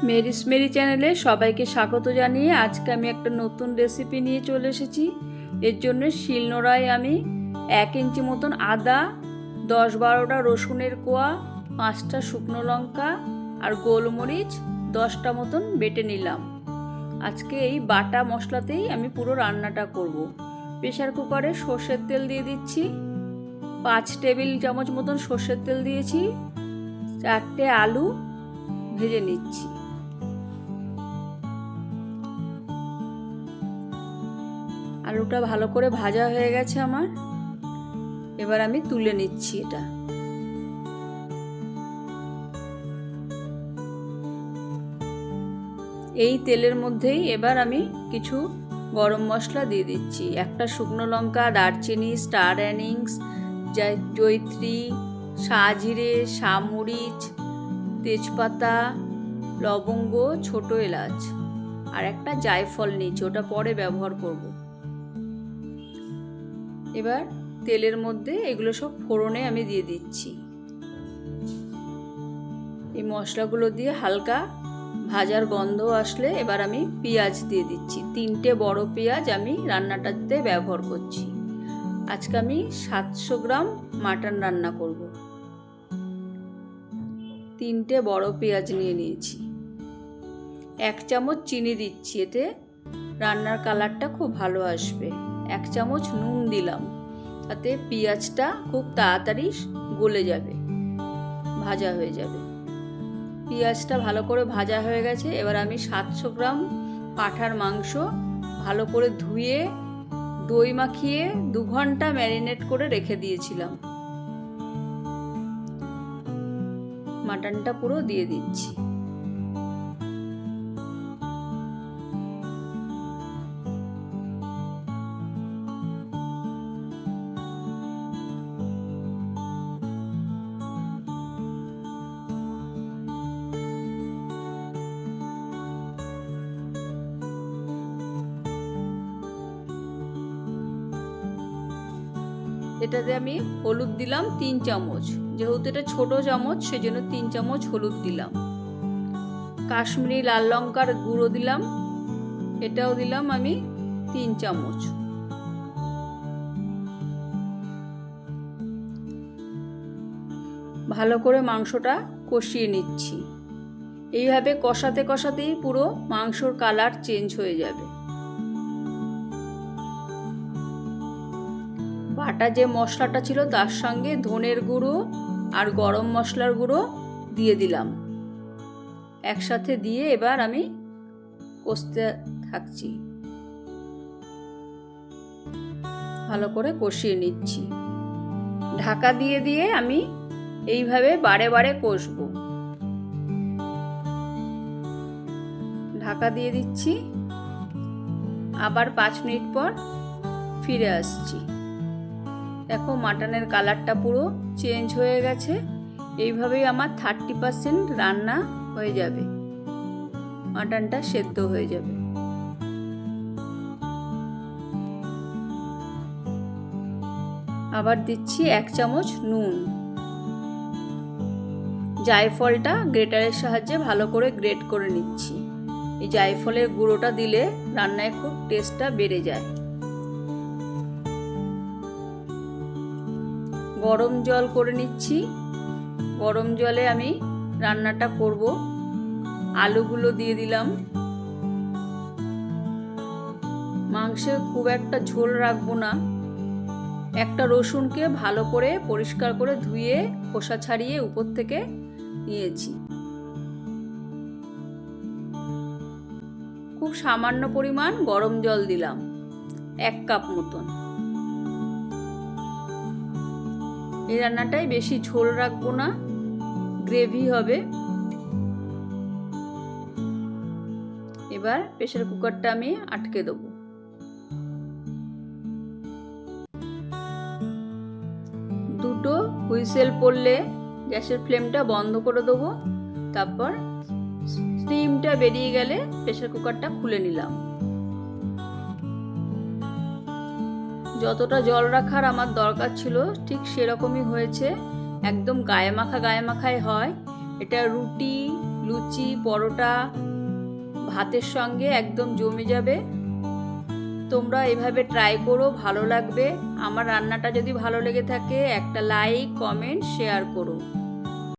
Mary's Mary চ্যানেলে সবাইকে স্বাগত জানিয়ে আজকে আমি একটা নতুন রেসিপি নিয়ে চলে এসেছি। এর জন্য শিলনোড়ায় আমি 1 ইঞ্চি মতন আদা, 10-12টা রসুনের কোয়া, 5টা শুকনো লঙ্কা আর গোলমরিচ 10টা মতন বেটে নিলাম। আজকে এই বাটা মশলাতেই আমি পুরো রান্নাটা করব। প্রেসার কুকারে সর্ষের তেল দিয়ে দিচ্ছি, 5 টেবিল চামচ মতন সর্ষের তেল দিয়েছি। 4টে আলু ভেজে নিচ্ছি। আলুটা ভালো করে ভাজা হয়ে গেছে আমার, এবার আমি তুলে নিচ্ছি এটা। এই তেলের মধ্যেই এবার আমি কিছু গরম মশলা দিয়ে দিচ্ছি। একটা শুকনো লঙ্কা, দারচিনি, স্টার অ্যানিংস, জয়িত্রী, সাজিরে, সামরিচ, তেজপাতা, লবঙ্গ, ছোট এলাচ আর একটা জায়ফল নিচ্ছি, ওটা পরে ব্যবহার করব। এবার তেলের মধ্যে এগুলো সব ফোড়নে আমি দিয়ে দিচ্ছি। এই মশলাগুলো দিয়ে হালকা ভাজার গন্ধ আসলে এবার আমি পেঁয়াজ দিয়ে দিচ্ছি। 3টে বড় পেঁয়াজ আমি রান্নাটাতে ব্যবহার করছি। আজকে আমি 700 গ্রাম মাটন রান্না করব। 3টে বড় পেঁয়াজ নিয়ে নিয়েছি। 1 চামচ চিনি দিচ্ছি, এতে রান্নার কালারটা খুব ভালো আসবে। 1 চামচ নুন দিলাম, তাতে পেঁয়াজটা খুব তাড়াতাড়ি গলে যাবে, ভাজা হয়ে যাবে। পেঁয়াজটা ভালো করে ভাজা হয়ে গেছে। এবার আমি 700 গ্রাম পাঁঠার মাংস ভালো করে ধুয়ে দই মাখিয়ে 2 ঘন্টা ম্যারিনেট করে রেখে দিয়েছিলাম। মাটনটা পুরো দিয়ে দিচ্ছি। এটাতে আমি হলুদ দিলাম 3 চামচ, যেহেতু এটা ছোট চামচ সেজন্য 3 চামচ হলুদ দিলাম। কাশ্মীরি লাল লঙ্কার গুঁড়ো দিলাম, এটাও দিলাম আমি 3 চামচ। ভালো করে মাংসটা কষিয়ে নিচ্ছি। এইভাবে কষাতে কষাতেই পুরো মাংসর কালার চেঞ্জ হয়ে যাবে। বাটা যে মশলাটা ছিল তার সঙ্গে ধনের গুঁড়ো আর গরম মশলার গুঁড়ো দিয়ে দিলাম। একসাথে দিয়ে এবার আমি কষতে থাকছি, ভালো করে কষিয়ে নিচ্ছি। ঢাকা দিয়ে দিয়ে আমি এইভাবে বারে বারে কষবো। ঢাকা দিয়ে দিচ্ছি, আবার 5 মিনিট পর ফিরে আসছি। দেখো মাটনের কালারটা পুরো চেঞ্জ হয়ে গেছে। এইভাবেই আমার 30% রান্না হয়ে যাবে, মাটনটা সেদ্ধ হয়ে যাবে। আবার দিচ্ছি 1 চামচ নুন। জায়ফলটা গ্রেটারের সাহায্যে ভালো করে গ্রেট করে নিচ্ছি। এই জায়ফলের গুঁড়োটা দিলে রান্নায় খুব টেস্টটা বেড়ে যায়। গরম জল করে নিচ্ছি। গরম জলে আমি রান্নাটা করব। আলুগুলো দিয়ে দিলাম। মাংসে খুব একটা ঝোল রাখবো না। একটা রসুনকে ভালো করে পরিষ্কার করে ধুয়ে খোসা ছাড়িয়ে উপর থেকে নিয়েছি। খুব সামান্য পরিমাণ গরম জল দিলাম, 1 কাপ মতন। এই রান্নাটাই বেশি ঝোল রাখবো না, গ্রেভি হবে। এবার প্রেসার কুকারটা আমি আটকে দেবো। দুটো হুইসেল পড়লে গ্যাসের ফ্লেমটা বন্ধ করে দেবো। তারপর স্টিমটা বেরিয়ে গেলে প্রেসার কুকারটা খুলে নিলাম। যতটা জল রাখার আমার দরকার ছিল ঠিক সেরকমই হয়েছে। একদম গায়ে মাখায় হয়। এটা রুটি, লুচি, পরোটা, ভাতের সঙ্গে একদম জমে যাবে। তোমরা এভাবে ট্রাই করো, ভালো লাগবে। আমার রান্নাটা যদি ভালো লেগে থাকে একটা লাইক, কমেন্ট, শেয়ার করো।